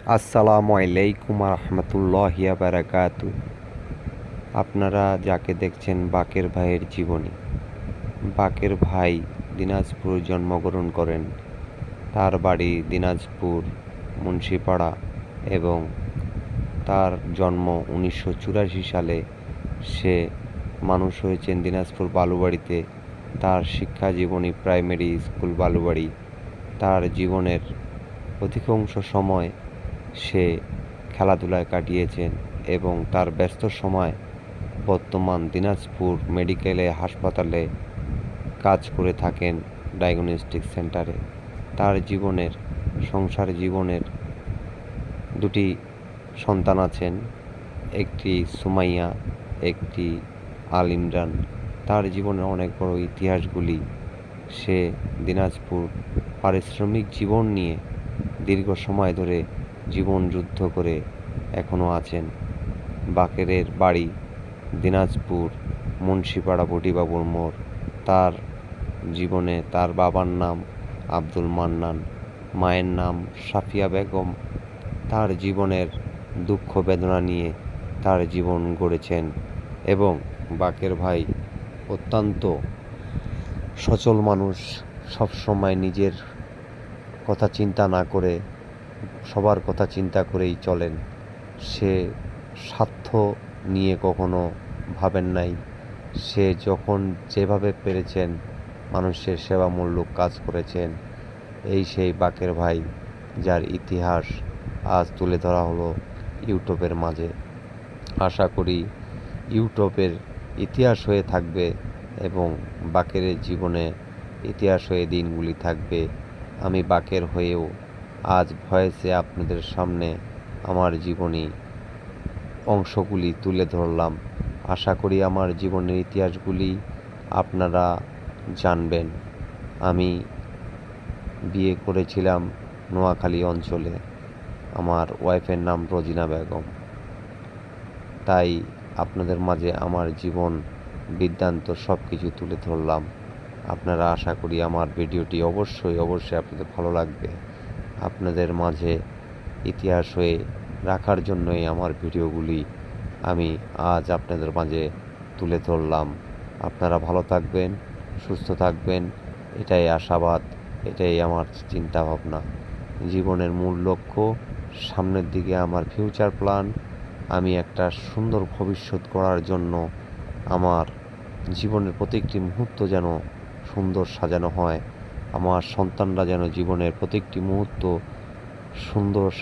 আসসালামু আলাইকুম রহমতুল্লাহি বারাকাতু। আপনারা যাকে দেখছেন বাকের ভাইয়ের জীবনী। বাকের ভাই দিনাজপুর জন্মগ্রহণ করেন। তার বাড়ি দিনাজপুর মুন্সিপাড়া এবং তার জন্ম 1984 সালে। সে মানুষ হয়েছেন দিনাজপুর বালুবাড়িতে। তার শিক্ষা জীবনী প্রাইমারি স্কুল বালুবাড়ি। তার জীবনের অধিকাংশ সময় সে খেলাধুলায় কাটিয়েছেন এবং তার ব্যস্ত সময় বর্তমান দিনাজপুর মেডিকেলে হাসপাতালে কাজ করে থাকেন ডায়াগনস্টিক সেন্টারে। তার সংসার জীবনের দুটি সন্তান আছেন, একটি সুমাইয়া, একটি আল ইমরান। তার জীবনের অনেক বড় ইতিহাসগুলি সে দিনাজপুর পারিশ্রমিক জীবন নিয়ে দীর্ঘ সময় ধরে জীবন যুদ্ধ করে এখনও আছেন। বাকেরের বাড়ি দিনাজপুর মুন্সিপাড়া বটিবাবুর মোড়। তার জীবনে তার বাবার নাম আব্দুল মান্নান, মায়ের নাম সাফিয়া বেগম। তার জীবনের দুঃখ বেদনা নিয়ে তার জীবন গড়েছেন এবং বাকের ভাই অত্যন্ত সচল মানুষ। সবসময় নিজের কথা চিন্তা না করে সবার কথা চিন্তা করেই চলেন। সে স্বার্থ নিয়ে কখনো ভাবেন নাই। সে যখন যেভাবে পেরেছেন মানুষের সেবামূলক কাজ করেছেন। এই সেই বাকের ভাই, যার ইতিহাস আজ তুলে ধরা হলো ইউটিউবের মাঝে। আশা করি ইউটিউবের ইতিহাস হয়ে থাকবে এবং বাকেরের জীবনে ইতিহাস হয়ে দিনগুলি থাকবে। আমি বাকের হয়েও আজ ভয়েসে আপনাদের সামনে আমার জীবনী অংশগুলি তুলে ধরলাম। আশা করি আমার জীবনের ইতিহাসগুলি আপনারা জানবেন। আমি বিয়ে করেছিলাম নোয়াখালী অঞ্চলে। আমার ওয়াইফের নাম রোজিনা বেগম। তাই আপনাদের মাঝে আমার জীবন বৃত্তান্ত সব কিছু তুলে ধরলাম। আপনারা আশা করি আমার ভিডিওটি অবশ্যই আপনাদের ভালো লাগবে। আপনাদের মাঝে ইতিহাস হয়ে রাখার জন্যই আমার ভিডিওগুলি আমি আজ আপনাদের মাঝে তুলে ধরলাম। আপনারা ভালো থাকবেন, সুস্থ থাকবেন, এটাই আশাবাদ, এটাই আমার চিন্তা ভাবনা। জীবনের মূল লক্ষ্য, সামনের দিকে আমার ফিউচার প্ল্যান। আমি একটা সুন্দর ভবিষ্যৎ গড়ার জন্য আমার জীবনের প্রত্যেকটি মুহূর্ত যেন সুন্দর সাজানো হয়। আমার সন্তানরা যেন জীবনের প্রত্যেকটি মুহূর্ত সুন্দর